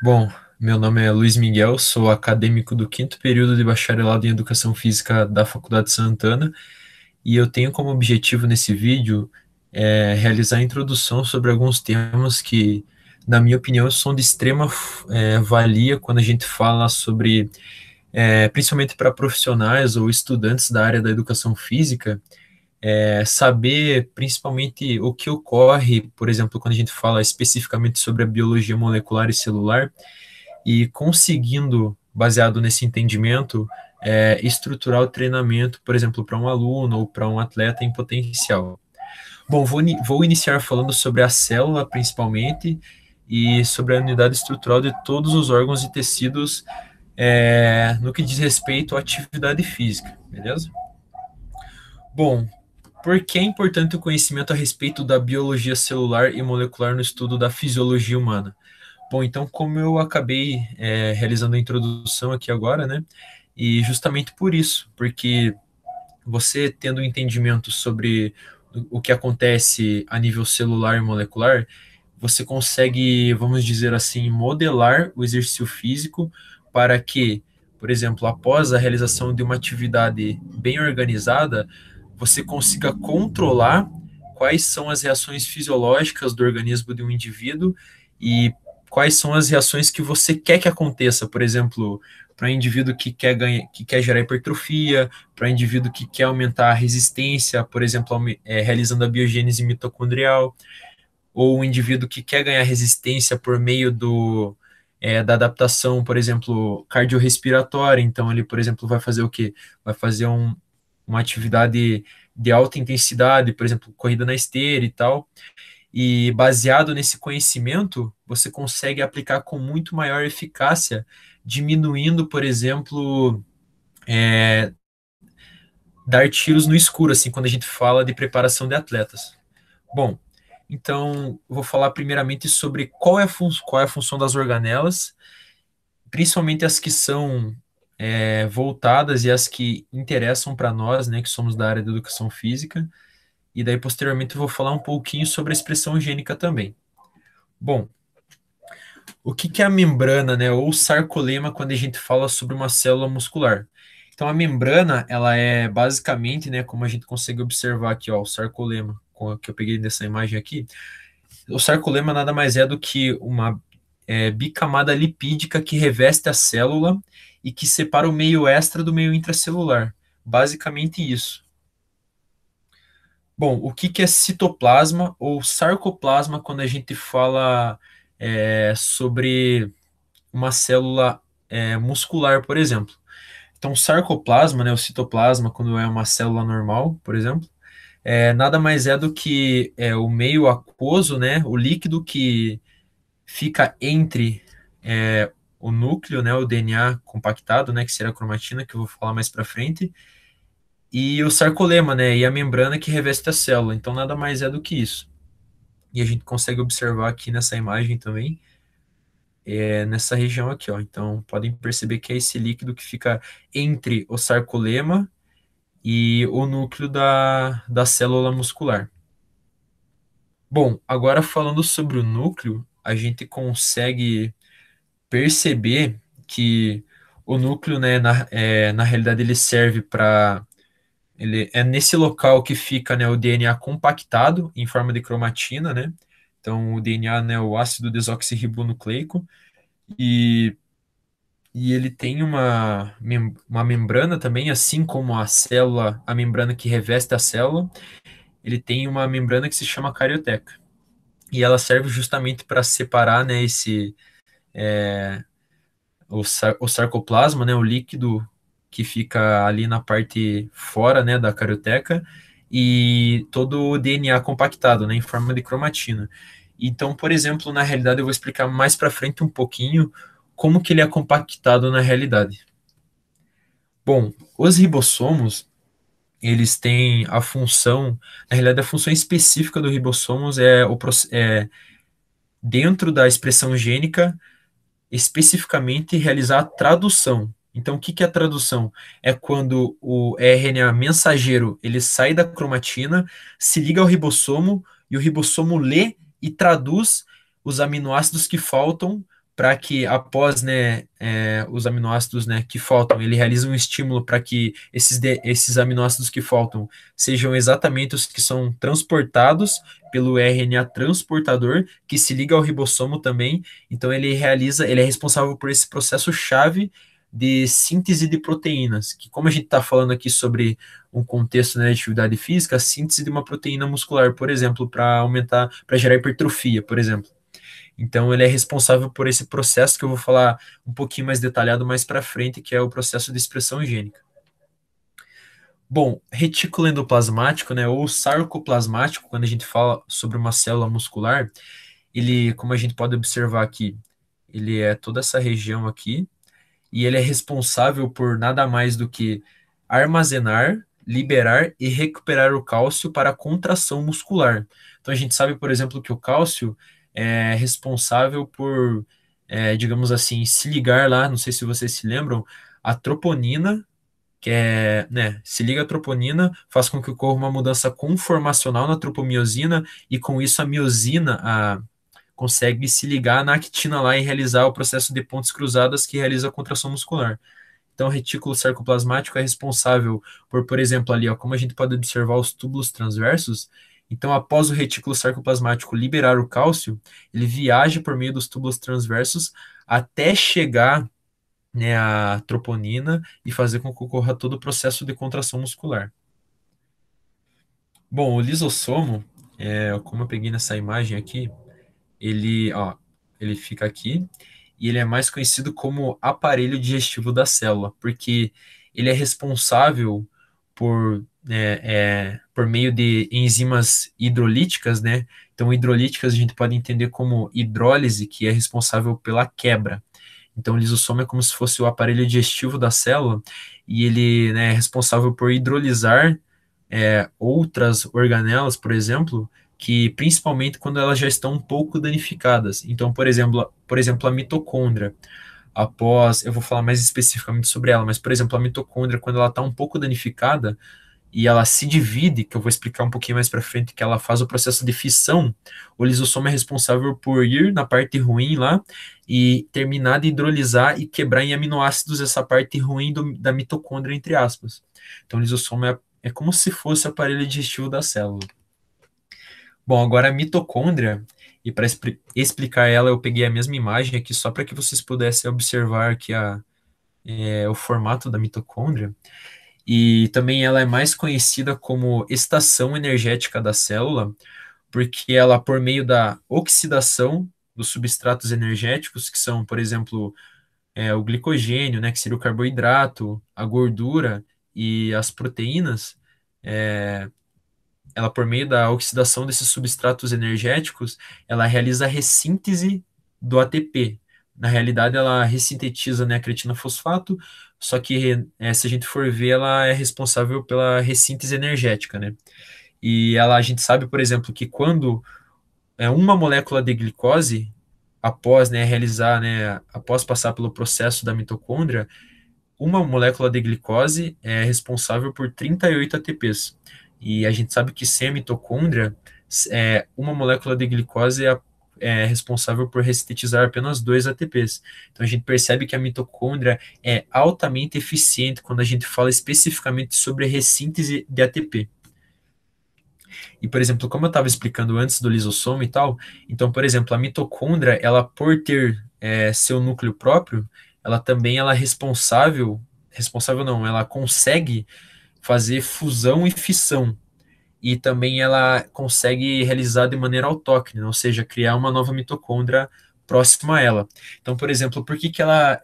Bom, meu nome é Luiz Miguel, sou acadêmico do quinto período de bacharelado em Educação Física da Faculdade Santana e eu tenho como objetivo nesse vídeo realizar a introdução sobre alguns temas que, na minha opinião, são de extrema valia quando a gente fala sobre, principalmente para profissionais ou estudantes da área da educação física, saber principalmente o que ocorre, por exemplo, quando a gente fala especificamente sobre a biologia molecular e celular e conseguindo, baseado nesse entendimento, estruturar o treinamento, por exemplo, para um aluno ou para um atleta em potencial. Bom, vou iniciar falando sobre a célula, principalmente, e sobre a unidade estrutural de todos os órgãos e tecidos no que diz respeito à atividade física, beleza? Bom, por que é importante o conhecimento a respeito da biologia celular e molecular no estudo da fisiologia humana? Bom, então, como eu acabei realizando a introdução aqui agora, né? E justamente por isso, porque você tendo um entendimento sobre o que acontece a nível celular e molecular, você consegue, vamos dizer assim, modelar o exercício físico para que, por exemplo, após a realização de uma atividade bem organizada, você consiga controlar quais são as reações fisiológicas do organismo de um indivíduo e quais são as reações que você quer que aconteça. Por exemplo, para um indivíduo que quer ganhar, que quer gerar hipertrofia, para um indivíduo que quer aumentar a resistência, por exemplo, realizando a biogênese mitocondrial, ou um indivíduo que quer ganhar resistência por meio da adaptação, por exemplo, cardiorrespiratória. Então, ele, por exemplo, vai fazer o quê? Vai fazer uma atividade de alta intensidade, por exemplo, corrida na esteira e tal. E baseado nesse conhecimento, você consegue aplicar com muito maior eficácia, diminuindo, por exemplo, dar tiros no escuro, assim, quando a gente fala de preparação de atletas. Bom, então vou falar primeiramente sobre qual é a função das organelas, principalmente as que são voltadas e as que interessam para nós, né, que somos da área da educação física, e daí posteriormente eu vou falar um pouquinho sobre a expressão gênica também. Bom, o que que é a membrana, né, ou sarcolema quando a gente fala sobre uma célula muscular? Então a membrana, ela é basicamente, né, como a gente consegue observar aqui, ó, o sarcolema, que eu peguei dessa imagem aqui, o sarcolema nada mais é do que uma bicamada lipídica que reveste a célula e que separa o meio extra do meio intracelular. Basicamente isso. Bom, o que que é citoplasma ou sarcoplasma quando a gente fala sobre uma célula muscular, por exemplo? Então, o sarcoplasma, né, o citoplasma, quando é uma célula normal, por exemplo, nada mais é do que o meio aquoso, né, o líquido que fica entre o núcleo, né, o DNA compactado, né, que será a cromatina, que eu vou falar mais para frente, e o sarcolema, né, e a membrana que reveste a célula. Então, nada mais é do que isso. E a gente consegue observar aqui nessa imagem também, nessa região aqui, ó. Então, podem perceber que é esse líquido que fica entre o sarcolema e o núcleo da célula muscular. Bom, agora falando sobre o núcleo, a gente consegue perceber que o núcleo, né, na realidade, ele serve para. Ele é nesse local que fica, né, o DNA compactado em forma de cromatina, né? Então, o DNA, né, o ácido desoxirribonucleico, e, e ele tem uma membrana também, assim como a célula, a membrana que reveste a célula, ele tem uma membrana que se chama carioteca. E ela serve justamente para separar, né, o sarcoplasma, né, o líquido que fica ali na parte fora, né, da carioteca, e todo o DNA compactado, né, em forma de cromatina. Então, por exemplo, na realidade, eu vou explicar mais para frente um pouquinho como que ele é compactado na realidade. Bom, os ribossomos, eles têm a função, na realidade, a função específica do ribossomos dentro da expressão gênica, especificamente realizar a tradução. Então, o que que é a tradução? É quando o RNA mensageiro ele sai da cromatina, se liga ao ribossomo e o ribossomo lê e traduz os aminoácidos que faltam para que após, né, os aminoácidos, né, que faltam, ele realiza um estímulo para que esses aminoácidos que faltam sejam exatamente os que são transportados pelo RNA transportador, que se liga ao ribossomo também. Então ele é responsável por esse processo chave de síntese de proteínas, que como a gente está falando aqui sobre um contexto, né, de atividade física, a síntese de uma proteína muscular, por exemplo, para aumentar, para gerar hipertrofia, por exemplo. Então, ele é responsável por esse processo que eu vou falar um pouquinho mais detalhado mais para frente, que é o processo de expressão gênica. Bom, retículo endoplasmático, né, ou sarcoplasmático, quando a gente fala sobre uma célula muscular, ele, como a gente pode observar aqui, ele é toda essa região aqui, e ele é responsável por nada mais do que armazenar, liberar e recuperar o cálcio para a contração muscular. Então a gente sabe, por exemplo, que o cálcio é responsável por, digamos assim, se ligar lá, não sei se vocês se lembram, a troponina, que é, né, se liga a troponina, faz com que ocorra uma mudança conformacional na tropomiosina e com isso a miosina, consegue se ligar na actina lá e realizar o processo de pontes cruzadas que realiza a contração muscular. Então, o retículo sarcoplasmático é responsável por exemplo, ali, ó, como a gente pode observar os túbulos transversos. Então, após o retículo sarcoplasmático liberar o cálcio, ele viaja por meio dos túbulos transversos até chegar, né, à troponina e fazer com que ocorra todo o processo de contração muscular. Bom, o lisossomo, como eu peguei nessa imagem aqui, ó, ele fica aqui e ele é mais conhecido como aparelho digestivo da célula, porque ele é responsável por meio de enzimas hidrolíticas, né? Então, hidrolíticas a gente pode entender como hidrólise, que é responsável pela quebra. Então, o lisossomo é como se fosse o aparelho digestivo da célula e ele, né, é responsável por hidrolisar outras organelas, por exemplo, que principalmente quando elas já estão um pouco danificadas. Então, por exemplo, a mitocôndria, eu vou falar mais especificamente sobre ela, mas, por exemplo, a mitocôndria, quando ela está um pouco danificada e ela se divide, que eu vou explicar um pouquinho mais para frente, que ela faz o processo de fissão, o lisossomo é responsável por ir na parte ruim lá e terminar de hidrolisar e quebrar em aminoácidos essa parte ruim da mitocôndria, entre aspas. Então, o lisossomo é como se fosse o aparelho digestivo da célula. Bom, agora a mitocôndria, e para explicar ela, eu peguei a mesma imagem aqui só para que vocês pudessem observar aqui o formato da mitocôndria. E também ela é mais conhecida como estação energética da célula, porque ela, por meio da oxidação dos substratos energéticos, que são, por exemplo, o glicogênio, né, que seria o carboidrato, a gordura e as proteínas, é, ela, por meio da oxidação desses substratos energéticos, ela realiza a ressíntese do ATP. Na realidade, ela ressintetiza, né, a creatina fosfato, só que se a gente for ver, ela é responsável pela ressíntese energética, né? E a gente sabe, por exemplo, que quando uma molécula de glicose, após, né, realizar, né, após passar pelo processo da mitocôndria, uma molécula de glicose é responsável por 38 ATPs. E a gente sabe que sem a mitocôndria, uma molécula de glicose é responsável por ressintetizar apenas 2 ATPs. Então a gente percebe que a mitocôndria é altamente eficiente quando a gente fala especificamente sobre ressíntese de ATP. E, por exemplo, como eu estava explicando antes do lisossomo e tal, então, por exemplo, a mitocôndria, ela por ter seu núcleo próprio, ela é responsável não, ela consegue fazer fusão e fissão. E também ela consegue realizar de maneira autóctone, ou seja, criar uma nova mitocôndria próxima a ela. Então, por exemplo, por que que ela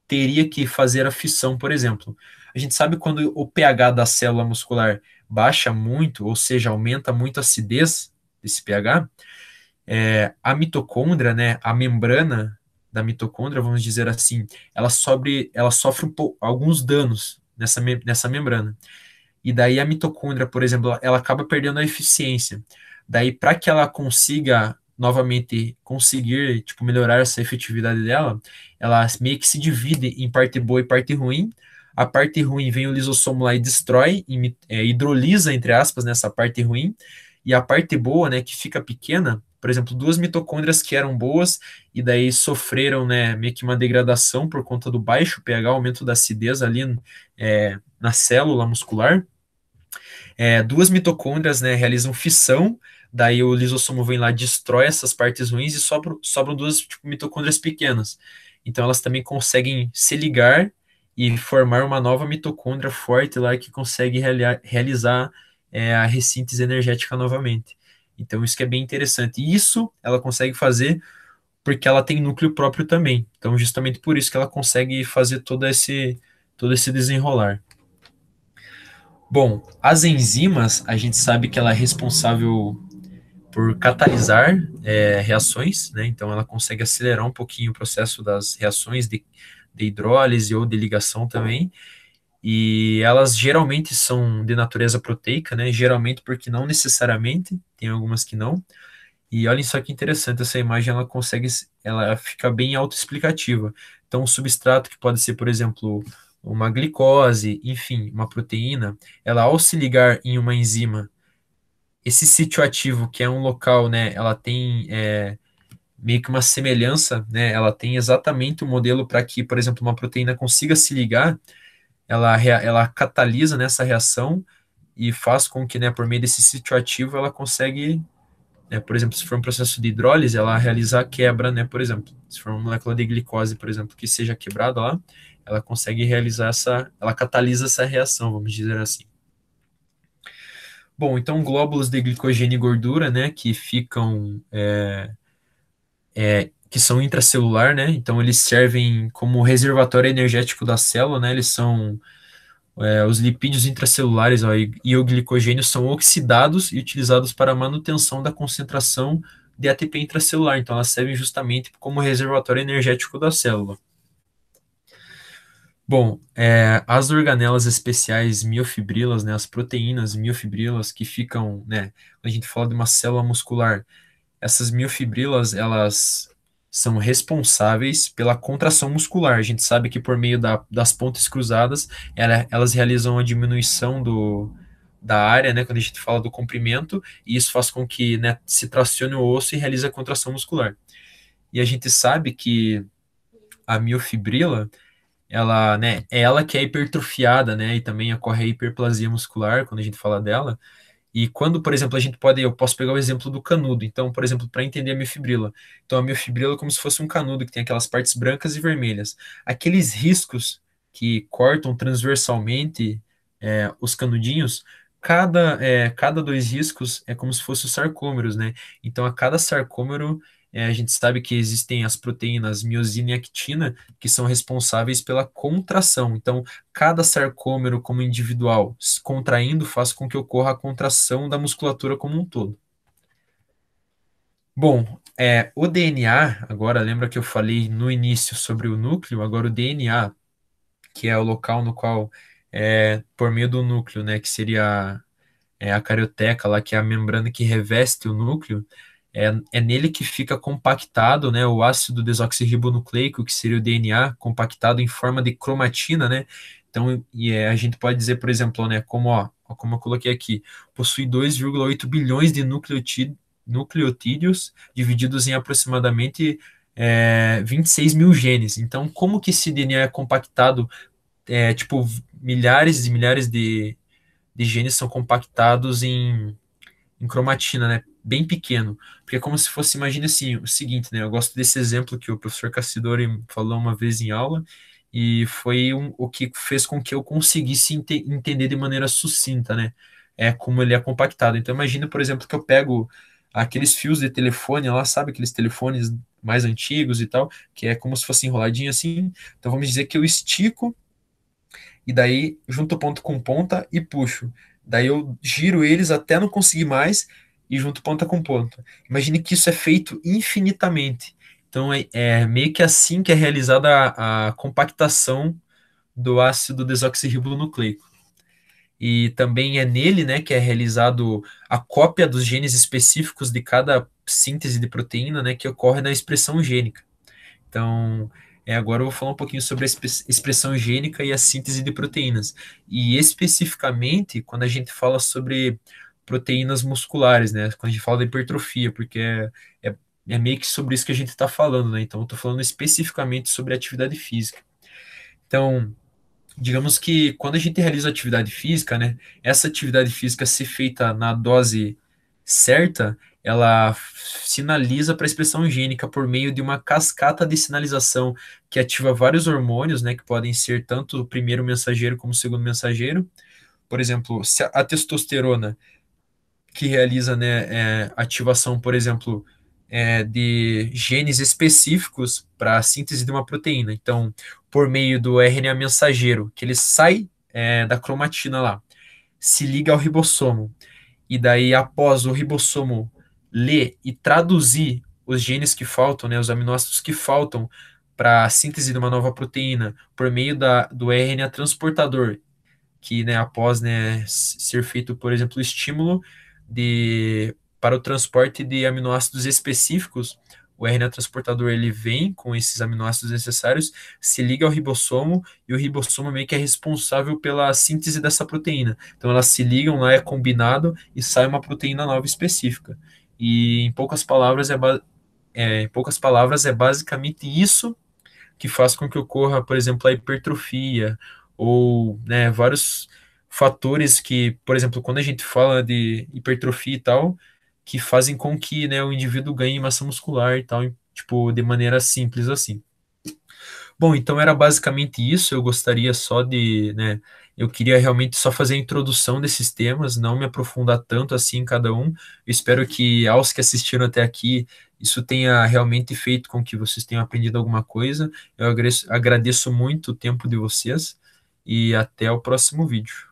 teria que fazer a fissão, por exemplo? A gente sabe quando o pH da célula muscular baixa muito, ou seja, aumenta muito a acidez desse pH, a mitocôndria, né, a membrana da mitocôndria, vamos dizer assim, ela sofre alguns danos nessa membrana. E daí a mitocôndria, por exemplo, ela acaba perdendo a eficiência. Daí, para que ela consiga novamente conseguir, tipo, melhorar essa efetividade dela, ela meio que se divide em parte boa e parte ruim. A parte ruim vem o lisossomo lá e destrói, hidrolisa, entre aspas, nessa parte ruim. E a parte boa, né, que fica pequena, por exemplo, duas mitocôndrias que eram boas e daí sofreram, né, meio que uma degradação por conta do baixo pH, aumento da acidez ali na célula muscular. Duas mitocôndrias, né, realizam fissão, daí o lisossomo vem lá, destrói essas partes ruins e sobram duas tipo, mitocôndrias pequenas. Então elas também conseguem se ligar e formar uma nova mitocôndria forte lá que consegue realizar a ressíntese energética novamente. Então isso que é bem interessante. E isso ela consegue fazer porque ela tem núcleo próprio também. Então justamente por isso que ela consegue fazer todo esse desenrolar. Bom, as enzimas, a gente sabe que ela é responsável por catalisar reações, né? Então ela consegue acelerar um pouquinho o processo das reações de hidrólise ou de ligação também. E elas geralmente são de natureza proteica, né? Geralmente porque não necessariamente, tem algumas que não. E olhem só que interessante, essa imagem ela fica bem autoexplicativa. Então, um substrato que pode ser, por exemplo, uma glicose, enfim, uma proteína, ela ao se ligar em uma enzima, esse sítio ativo, que é um local, né, ela tem meio que uma semelhança, né, ela tem exatamente o modelo para que, por exemplo, uma proteína consiga se ligar, ela catalisa nessa reação e faz com que, né, por meio desse sítio ativo, ela consegue, né, por exemplo, se for um processo de hidrólise, ela realiza a quebra, né, por exemplo, se for uma molécula de glicose, por exemplo, que seja quebrada lá, ela consegue realizar ela catalisa essa reação, vamos dizer assim. Bom, então glóbulos de glicogênio e gordura, né, que são intracelular, né, então eles servem como reservatório energético da célula, né, eles são os lipídios intracelulares, ó, e o glicogênio são oxidados e utilizados para a manutenção da concentração de ATP intracelular. Então, elas servem justamente como reservatório energético da célula. Bom, as organelas especiais miofibrilas, né, as proteínas miofibrilas que ficam, né, quando a gente fala de uma célula muscular, essas miofibrilas, elas são responsáveis pela contração muscular. A gente sabe que por meio das pontes cruzadas, elas realizam a diminuição da área, né, quando a gente fala do comprimento, e isso faz com que, né, se tracione o osso e realize a contração muscular. E a gente sabe que a miofibrila, ela, né, é ela que é hipertrofiada, né, e também ocorre a hiperplasia muscular quando a gente fala dela. E quando, por exemplo, eu posso pegar o exemplo do canudo. Então, por exemplo, para entender a miofibrila. Então, a miofibrila é como se fosse um canudo que tem aquelas partes brancas e vermelhas. Aqueles riscos que cortam transversalmente os canudinhos, cada dois riscos é como se fossem os sarcômeros, né? Então, a cada sarcômero, a gente sabe que existem as proteínas miosina e actina, que são responsáveis pela contração. Então, cada sarcômero como individual se contraindo faz com que ocorra a contração da musculatura como um todo. Bom, o DNA, agora lembra que eu falei no início sobre o núcleo, agora o DNA, que é o local no qual, por meio do núcleo, né, que seria a carioteca lá, que é a membrana que reveste o núcleo, é nele que fica compactado, né, o ácido desoxirribonucleico, que seria o DNA, compactado em forma de cromatina, né? Então, a gente pode dizer, por exemplo, né, como eu coloquei aqui, possui 2,8 bilhões de nucleotídeos divididos em aproximadamente 26 mil genes. Então, como que esse DNA é compactado? Tipo, milhares e milhares de genes são compactados em cromatina, né? Bem pequeno. Porque é como se fosse, imagine assim, o seguinte, né? Eu gosto desse exemplo que o professor Cassidori falou uma vez em aula, e foi o que fez com que eu conseguisse entender de maneira sucinta, né? Como ele é compactado. Então, imagina, por exemplo, que eu pego aqueles fios de telefone lá, sabe? Aqueles telefones mais antigos e tal, que é como se fosse enroladinho assim. Então, vamos dizer que eu estico e daí junto ponta com ponta e puxo. Daí eu giro eles até não conseguir mais e junto ponta com ponta. Imagine que isso é feito infinitamente. Então é meio que assim que é realizada a compactação do ácido desoxirribonucleico. E também é nele, né, que é realizado a cópia dos genes específicos de cada síntese de proteína, né, que ocorre na expressão gênica. Então, agora eu vou falar um pouquinho sobre a expressão gênica e a síntese de proteínas. E especificamente, quando a gente fala sobre proteínas musculares, né? Quando a gente fala da hipertrofia, porque é, é meio que sobre isso que a gente está falando, né? Então, eu estou falando especificamente sobre atividade física. Então, digamos que quando a gente realiza atividade física, né, essa atividade física se feita na dose certa, ela sinaliza para a expressão gênica por meio de uma cascata de sinalização que ativa vários hormônios, né, que podem ser tanto o primeiro mensageiro como o segundo mensageiro. Por exemplo, se a testosterona que realiza, né, ativação, por exemplo, de genes específicos para a síntese de uma proteína. Então, por meio do RNA mensageiro, que ele sai da cromatina lá, se liga ao ribossomo, e daí, após o ribossomo ler e traduzir os genes que faltam, né, os aminoácidos que faltam para a síntese de uma nova proteína, por meio do RNA transportador, que, né, após, né, ser feito, por exemplo, o estímulo para o transporte de aminoácidos específicos, o RNA transportador ele vem com esses aminoácidos necessários, se liga ao ribossomo e o ribossomo meio que é responsável pela síntese dessa proteína. Então elas se ligam lá, é combinado e sai uma proteína nova específica. E em poucas palavras em poucas palavras é basicamente isso que faz com que ocorra, por exemplo, a hipertrofia ou, né, vários fatores que, por exemplo, quando a gente fala de hipertrofia e tal, que fazem com que, né, o indivíduo ganhe massa muscular e tal, tipo, de maneira simples assim. Bom, então era basicamente isso. Eu gostaria só de, né, eu queria realmente só fazer a introdução desses temas, não me aprofundar tanto assim em cada um. Eu espero que aos que assistiram até aqui, isso tenha realmente feito com que vocês tenham aprendido alguma coisa. Eu agradeço muito o tempo de vocês e até o próximo vídeo.